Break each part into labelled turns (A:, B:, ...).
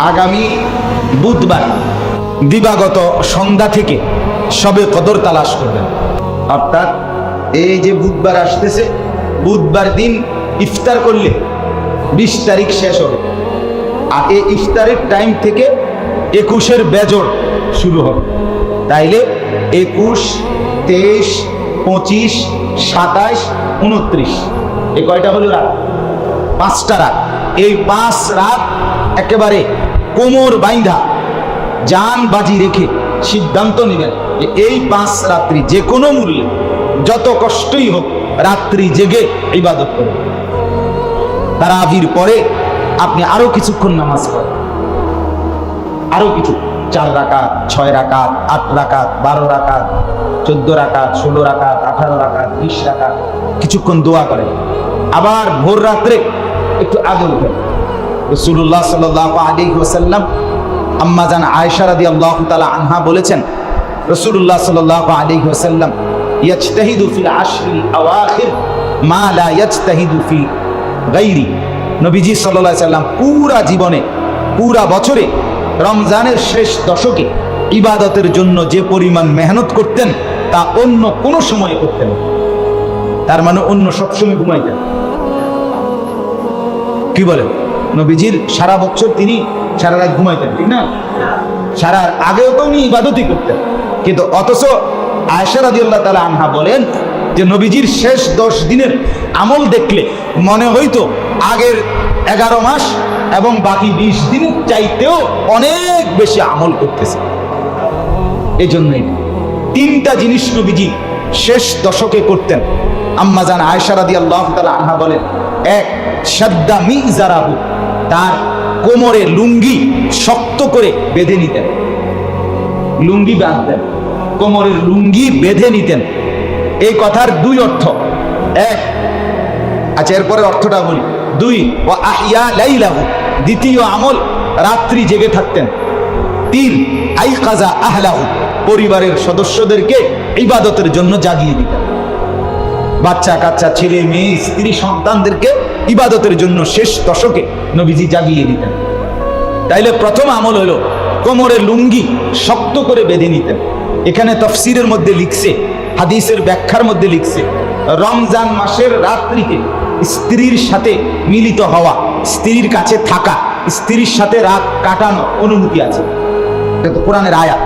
A: আগামী বুধবার দিবাগত সন্ধ্যা থেকে শবে কদর তালাশ করবেন। অর্থাৎ এই যে বুধবার আসতেছে, বুধবার দিন ইফতার করলে 20 তারিখ শেষ হবে, আর এই ইফতারের টাইম থেকে 21-এর বেজোড় শুরু হবে। তাইলে 21, 23, 25, 27, 29 এই কয়টা হলো রাত? 5টা রাত। এই 5 রাত একেবারে কোমর বাইন্ধা জান বাজি রেখে সিদ্ধান্ত নেবেন যে এই 5 রাত্রি যে কোনো মূল্যে, যত কষ্টই হোক, রাত্রি জেগে ইবাদত করবেন। তারাবির পরে আপনি আরো কিছুক্ষণ নামাজ পড়েন, আরো কিছু 4 রাকাত, 6 রাকাত, 8 রাকাত, 12 রাকাত, 14 রাকাত, 16 রাকাত, 18 রাকাত, 20 রাকাত কিছুক্ষণ দোয়া করেন। আবার ভোর রাত্রে একটু আগে উঠেন। রাসূলুল্লাহ সাল্লাল্লাহু আলাইহি ওয়াসাল্লাম আম্মা জান আয়েশা রাদিয়াল্লাহু তাআলা আনহা বলেছেন, রাসূলুল্লাহ সাল্লাল্লাহু আলাইহি ওয়াসাল্লাম ইয়াজতাহিদু ফিল আশরিল আওয়াখির মা লা ইয়াজতাহিদু ফি গায়রি। নবীজি সাল্লাল্লাহু আলাইহি ওয়াসাল্লাম পুরা জীবনে, পুরা বছরে রমজানের শেষ দশকে ইবাদতের জন্য যে পরিমাণ মেহনত করতেন তা অন্য কোনো সময়ে করতেন। তার মানে অন্য সব সময় ঘুমাইতেন। কি বলেন? নবীজির সারা বছর তিনি সারা রাত ঘুমাইতেন, ঠিক না? সারা আগেও তো উনি ইবাদতই করতেন, কিন্তু অথচ আয়েশা রাদিয়াল্লাহু তাআলা আনহা বলেন যে নবীজির শেষ 10 দিনের আমল দেখলে মনে হইতো আগের 11 মাস এবং বাকি 20 দিনের চাইতেও অনেক বেশি আমল করতেছে। এই জন্যই 3টা জিনিস নবীজি শেষ দশকে করতেন। আম্মা জান আয়েশা রাদিয়াল্লাহু তাআলা আনহা বলেন, 1 শাদ্দা মিজারাহু, তার কোমরে লুঙ্গি শক্ত করে বেঁধে নিতেন। লুঙ্গি বাঁধতেন, কোমরের লুঙ্গি বেঁধে নিতেন। এই কথার 2 অর্থ। 1, আচ্ছা এরপরে অর্থটা বলি। 2, ওয়া আহইয়া লাইলাহু, দ্বিতীয় আমল রাত্রি জেগে থাকতেন। 3, আইকাজা আহলাহু, পরিবারের সদস্যদেরকে ইবাদতের জন্য জাগিয়ে দিতেন। বাচ্চা কাচ্চা, ছেলে মেয়ে, স্ত্রী, সন্তানদেরকে ইবাদতের জন্য শেষ দশকে নবীজি জাগিয়ে দিতেন। তাইলে প্রথম আমল হলো কোমরে লুঙ্গি শক্ত করে বেঁধে নিতেন। এখানে তাফসীরের মধ্যে লিখছে, হাদিসের ব্যাখ্যার মধ্যে লিখছে, রমজান মাসের রাত্রিতে স্ত্রীর সাথে মিলিত হওয়া, স্ত্রীর কাছে থাকা, স্ত্রীর সাথে রাত কাটানো অনুমতি আছে। এটা তো কোরআনের আয়াত,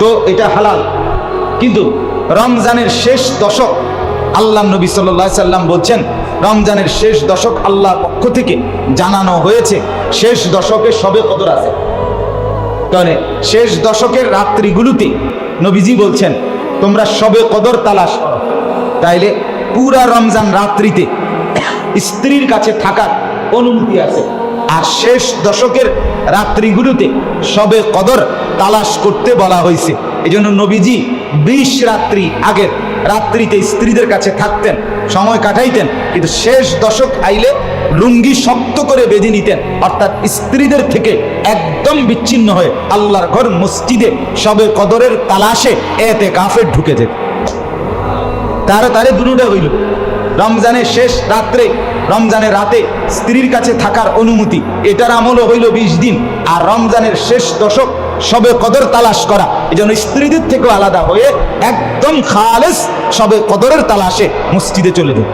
A: তো এটা হালাল। কিন্তু রমজানের শেষ দশক আল্লাহ নবী সাল্লাল্লাহু আলাইহি সাল্লাম বলছেন, রমজানের শেষ দশক আল্লাহর পক্ষ থেকে জানানো হয়েছে শেষ দশকে শবে কদর আছে। তাহলে শেষ দশকের রাত্রিগুলোতে নবীজি বলছেন তোমরা শবে কদর তালাশ করো। তাইলে পুরা রমজান রাত্রিতে স্ত্রীর কাছে থাকার অনুমতি আছে, আর শেষ দশকের রাত্রিগুলোতে শবে কদর তালাশ করতে বলা হয়েছে। এই জন্য নবীজি 20 রাত্রি আগের রাত্রিতে স্ত্রীদের কাছে থাকতেন, সময় কাটাইতেন, কিন্তু শেষ দশক আইলে লুঙ্গি শক্ত করে বেঁধে নিতেন, অর্থাৎ স্ত্রীদের থেকে একদম বিচ্ছিন্ন হয়ে আল্লাহর ঘর মসজিদে শবে কদরের তালাশে এতেকাফে ঢুকে যেত। তাড়াতাড়ি দুটোটা হইল। রমজানের শেষ রাত্রে, রমজানের রাতে স্ত্রীর কাছে থাকার অনুমতি, এটার আমলও হইল 20 দিন। আর রমজানের শেষ দশক শবে কদর তালাশ করা, এই জন্য স্ত্রীদের থেকেও আলাদা হয়ে একদম খালেস শবে কদরের তালাশে মসজিদে চলে যেত।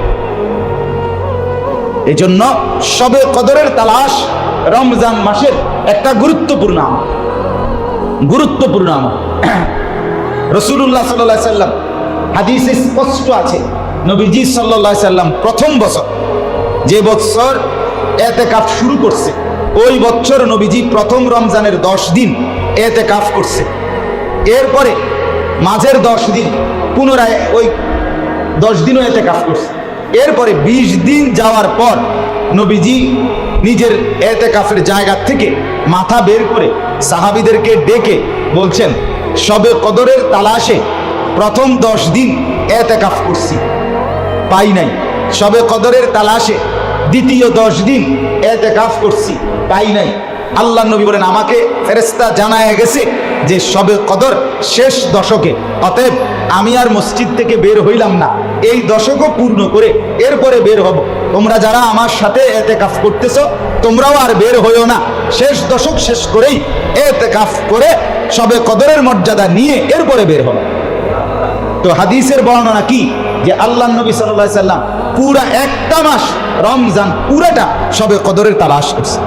A: এই জন্য শবে কদরের তালাশ রমজান মাসের একটা গুরুত্বপূর্ণ আমল। গুরুত্বপূর্ণ আমল। রাসূলুল্লাহ সাল্লাল্লাহু আলাইহি সাল্লাম হাদিসে স্পষ্ট আছে, নবীজি সাল্লাল্লাহু আলাইহি সাল্লাম প্রথম বছর, যে বছর ইতিকাফ শুরু করছে, ওই বছর নবীজি প্রথম রমজানের 10 দিন ইতিকাফ করছে। এরপরে মাঝের 10 দিন পুনরায় ওই 10 দিনও ইতিকাফ করছে। এরপরে 20 দিন যাওয়ার পর নবীজি নিজের ইতিকাফের জায়গা থেকে মাথা বের করে সাহাবীদেরকে ডেকে বলছেন, শবে কদরের তালাশে প্রথম 10 দিন ইতিকাফ করছি, পাই নাই। শবে কদরের তালাশে দ্বিতীয় 10 দিন ইতিকাফ করছি, পাই নাই। আল্লাহ নবী বলেন, আমাকে ফেরেশতা জানায় গেছে যে শবে কদর শেষ দশকে, অতএব আমি আর মসজিদ থেকে বের হইলাম না, এই দশকও পূর্ণ করে এরপরে বের হব। তোমরা যারা আমার সাথে এতেকাফ করতেছো তোমরাও আর বের হইও না, শেষ দশক শেষ করেই এতেকাফ করে সবে কদরের মর্যাদা নিয়ে এরপরে বের হবে। তো হাদিসের বর্ণনা কি যে আল্লাহ নবী সাল্লাল্লাহু আলাইহি সাল্লাম পুরা একটা মাস রমজান পুরাটা সবে কদরের তালাশ করছে।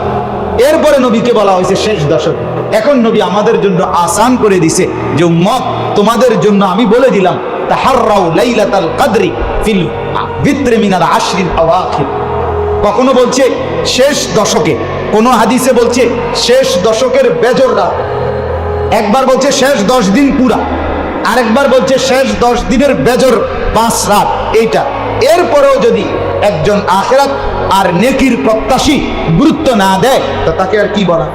A: এরপরে নবীকে বলা হয়েছে শেষ দশক। এখন নবী আমাদের জন্য আসান করে দিছে যে উম্মত তোমাদের জন্য আমি বলে দিলাম তাহাররাউ লাইলাতাল কদরি ফিল ভিতরে মিনাল আশরিল আওয়াখির। কখনো বলছে শেষ দশকে, কোন হাদিসে বলছে শেষ দশকের বেজর রাত, একবার বলছে শেষ 10 দিন পুরা, আরেকবার বলছে শেষ 10 দিনের বেজর 5 রাত। এইটা এরপরেও যদি একজন আখিরাত আর নেকির প্রত্যাশী গুরুত্ব না দেয় তো তাকে আর কি বলা,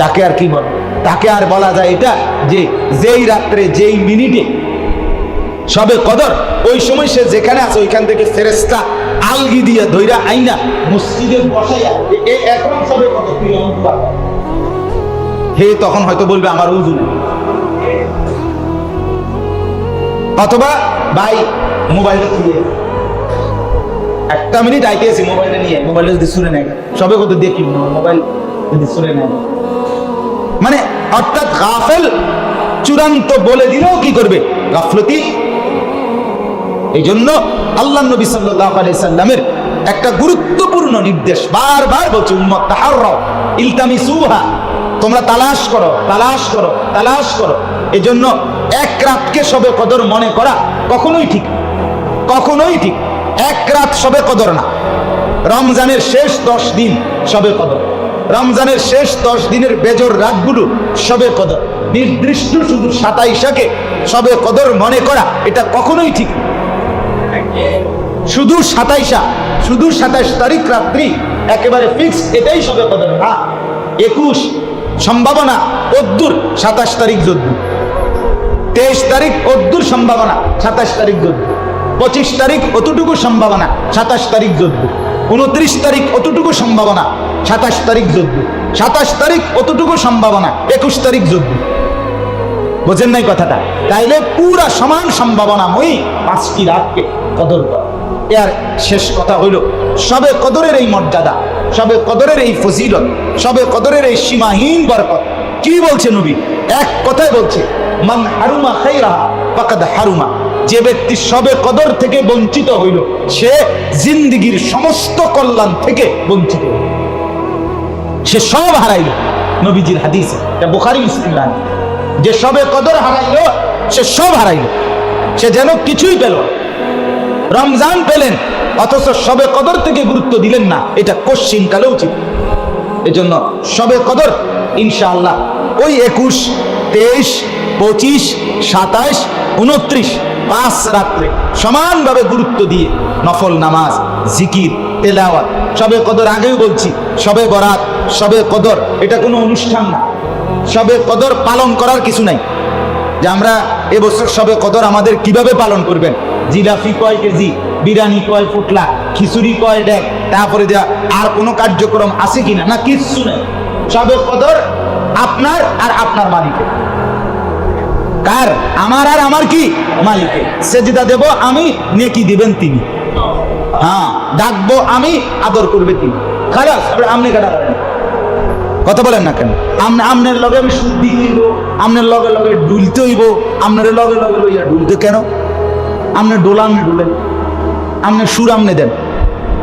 A: তাকে আর কি বলা, তাকে আর বলা যায় এটা যে যেই রাত্রে যেই মিনিটে সবে কদর ওই সময় সে যেখানে আছে ওইখান থেকে ফেরেশতা আলগি দিয়ে ধইরা আইনা মসজিদে বসাইয়া এখন সবে কদর হে, তখন হয়তো বলবে আমার উযু নেই, অথবা ভাই মোবাইলে খুলে 1 মিনিট আইতেছি মোবাইলে নিয়ে, মোবাইলে যদি শুনে নেয় সবে কত দিয়ে কি মোবাইল যদি শুনে নেয়, মানে অর্থাৎ গাফেল চূড়ান্ত বলে দিলেও কি করবে, গাফলতি। এই জন্য আল্লাহ নবী সাল্লাল্লাহু আলাইহি সাল্লামের একটা গুরুত্বপূর্ণ নির্দেশ বারবার বলছে উম্মত তাহাররাউ ইলতামিসুহা, তোমরা তালাশ করো, তালাশ করো, তালাশ করো। এই জন্য এক রাতকে সবে কদর মনে করা কখনোই ঠিক, কখনোই ঠিক। এক রাত সবে কদর না, রমজানের শেষ 10 দিন সবে কদর, রমজানের শেষ 10 দিনের বেজর রাতগুলো সবে কদর। নির্দিষ্ট শুধু 27কে সবে কদর মনে করা এটা কখনোই ঠিক। শুধু 27 তারিখ রাত্রি একেবারে ফিক্স এটাই সবে কদর না। 21 সম্ভাবনা অদ্দুর 27 তারিখ যদ্দুর, 23 তারিখ অদ্দুর সম্ভাবনা 27 তারিখ যদ্দুর, 25 তারিখ অতটুকু সম্ভাবনা 27 তারিখ যদ্দুর, 29 তারিখ অতটুকু সম্ভাবনা 27 তারিখ যদ্দুর, 27 তারিখ অতটুকু সম্ভাবনা 21 তারিখ যদ্দুর। বোঝেন নাই কথাটা? তাইলে পুরা সমান সম্ভাবনাময়ী 5টি রাতকে কদর করা। এর শেষ কথা হইল সবে কদরের এই মর্যাদা, সবে কদরের এই ফজিলত, সবে কদরের এই সীমাহীন বরকত। কি বলছে নবী? এক কথায় বলছে মান হারুমা খাইরাহা ফাকাদ হারুমা, যে ব্যক্তি সবে কদর থেকে বঞ্চিত হইল সে জিন্দেগীর সমস্ত কল্যাণ থেকে বঞ্চিত হইল, সে সব হারাইল। নবীজির হাদিস, এটা বুখারী মুসলিম হাদিস, যে সবে কদর হারাইল সে সব হারাইল, সে যেন কিছুই পেল। রমজান পেলেন অথচ সবে কদর থেকে গুরুত্ব দিলেন না, এটা কোশ্চিন কালে উচিত। এজন্য সবে কদর ইনশাআল্লাহ ওই 21, 23, 25, 27, 29 5 রাত্রে সমানভাবে গুরুত্ব দিয়ে নফল নামাজ, জিকির, তেলাওয়াত। সবে কদর আগেও বলছি, সবে বরাত, সবে কদর এটা কোনো অনুষ্ঠান না। সবে কদর পালন করার কিছু নাই যে আমরা এবছর সবে কদর আমাদের কিভাবে পালন করবেন, জিলাপি কয় কেজি, বিরিয়ানি কয় ফুটলা, খিচুড়ি কয় ডেক, তারপরে দেওয়া আর কোনো কার্যক্রম আছে কিনা, না কিচ্ছু নেই। সবে কদর আপনার আর আপনার মালিকের। কার? আমার আর আমার কি মালিকের। সেজদা দেব আমি, নেকি দিবেন তিনি। হ্যাঁ, ডাকবো আমি, আদর করবে তিনি। খালাস, আপনি কাটা কথা বলেন না কেন? আমনের লগে আমি শুদ্ধি হইব, আমনের লগে লগে ডুলতে হইব, আমনের লগে লগে লইয়া ডুলতে কেন? আমনে ডোলা আমনে ডুলেন, আমনে সুর আমনে দেন,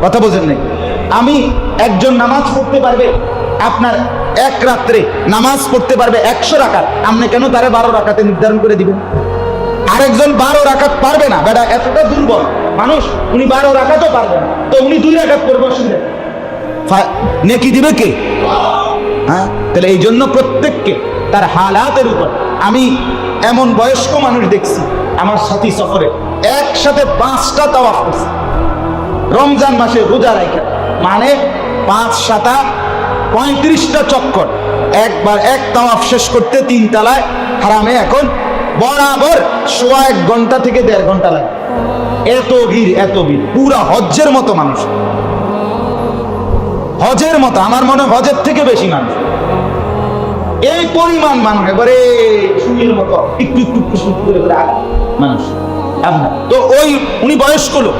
A: কথা বোঝেন নাই? আমি একজন নামাজ পড়তে পারবে, আপনার এক রাত্রে নামাজ পড়তে পারবে 100 রাকাত, আপনি কেন তারে 12 রাকাতে নির্ধারণ করে দিবেন? আরেকজন 12 রাকাত পারবে না, বেটা এতটা দুর্বল মানুষ, উনি 12 রাকাতও পারবে না, তো উনি 2 রাকাত করবে, অসুবিধা নেকি দিবে কে? হ্যাঁ, তাহলে এই জন্য প্রত্যেককে তার হালাতের উপর। আমি এমন বয়স্ক মানুষ দেখছি আমার সাথী সফরে একসাথে 5টা তাওয়াফ করছে রমজান মাসে রোজা রাখা, মানে 5 × 7 = 35টা চক্কর। একবার এক তাওয়াফ শেষ করতে 3 তলায় হারামে এখন বরাবর 1.5 ঘন্টা থেকে 1.5 ঘন্টা লাগে। এত ভিড়, এত ভিড়, পুরা হজ্জের মতো মানুষ, হজের মতো। আমার মনে হয় হজের থেকে বেশি মানুষ, এই পরিমাণ মানুষ, এবারে সুইয়ের মতো একটু একটু করে মানুষ। আপনার তো ওই উনি বয়স্ক লোক,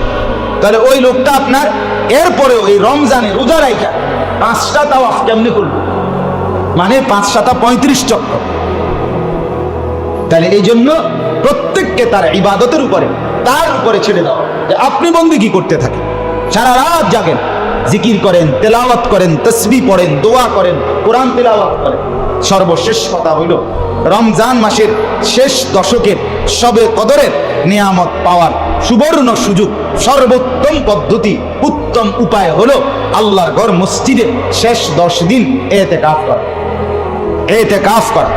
A: তাহলে ওই লোকটা আপনার এরপরেও এই রমজানে রোজা রাখা 5টা তাওয়াফ কেমনে করবে? মানে 5 7 35 চক্কর। তাহলে এই জন্য প্রত্যেককে তার ইবাদতের উপরে, তার উপরে ছেড়ে দাও যে আপনি বন্দেগী করতে থাকেন, সারা রাত জাগেন, জিকির করেন, তেলাওয়াত করেন, তাসবিহ পড়েন, দোয়া করেন, কোরআন তেলাওয়াত করেন। সর্বশেষ কথা হইল, রমজান মাসের শেষ দশকের শবে কদরের নিয়ামত পাওয়ার সুবর্ণ সুযোগ, সর্বোত্তম পদ্ধতি, উত্তম উপায় হলো আল্লাহর ঘর মসজিদে শেষ 10 দিন ইতিকাফ করা। ইতিকাফ করা,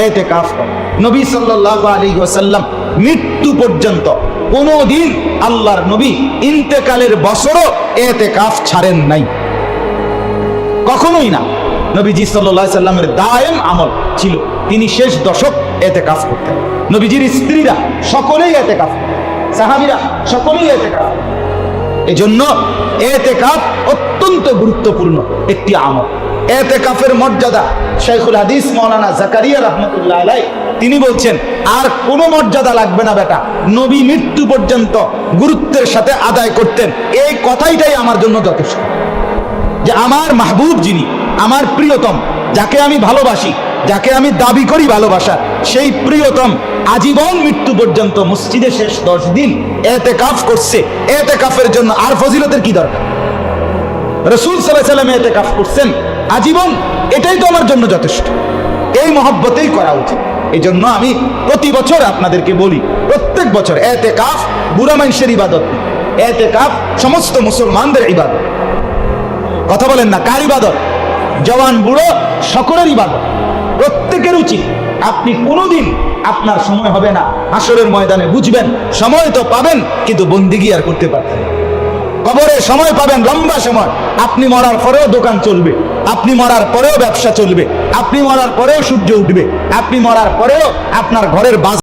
A: ইতিকাফ করা। নবী সাল্লাল্লাহু আলাইহি ওয়াসাল্লাম মৃত্যু পর্যন্ত কোনদিন আল্লাহর নবী ইন্তেকালের বছরও ইতিকাফ ছাড়েন নাই, কখনোই না। নবীজি সাল্লাল্লাহু আলাইহি সাল্লামের দায়েম আমল ছিল, তিনি শেষ দশক ইতিকাফ করতেন। নবীজির স্ত্রীরা সকলেই ইতিকাফ করতেন, সাহাবীরা সকলেই ইতিকাফ। এজন্য ইতিকাফ অত্যন্ত গুরুত্বপূর্ণ একটি আমল। ইতিকাফের মর্যাদা শাইখুল হাদিস মাওলানা জাকারিয়া রাহমাতুল্লাহ আলাইহি তিনি বলছেন, আর কোনো মর্যাদা লাগবে না বেটা, নবী মৃত্যু পর্যন্ত গুরুত্বের সাথে আদায় করতেন। এই কথাইটাই আমার জন্য যথেষ্ট, যে আমার মাহবুব যিনি, আমার প্রিয়তম, যাকে আমি ভালোবাসি, যাকে আমি দাবি করি ভালোবাসা, সেই প্রিয়তম আজীবন মৃত্যু পর্যন্ত মসজিদে শেষ 10 দিন ইতিকাফ করছে। ইতিকাফের জন্য আর ফজিলতের কি দরকার? রাসূল সাল্লাল্লাহু আলাইহি ওয়াসাল্লাম ইতিকাফ করছেন আজীবন, এটাই তো আমার জন্য যথেষ্ট। এই মহব্বতেই করা উচিত। এই জন্য আমি প্রতি বছর আপনাদেরকে বলি, প্রত্যেক বছর ইতিকাফ বুড়া মানুষের ইবাদত, ইতিকাফ সমস্ত মুসলমানদের ইবাদত। কথা বলেন না, কার ইবাদত? জওয়ান বুড়ো সকলের ইবাদত, প্রত্যেকের উচিত। আপনি কোনোদিন আপনার সময় হবে না, হাসরের ময়দানে বুঝবেন সময় তো পাবেন, কিন্তু বন্দেগী আর করতে পারবেন না। কবরে সময় পাবেন লম্বা সময়, আপনি মরার পরেও দোকান চলবে, আপনি মরার পরেও ব্যবসা চলবে, আপনি মরার পরেও সূর্য উঠবে, আপনি মরার পরেও আপনার ঘরের বাজার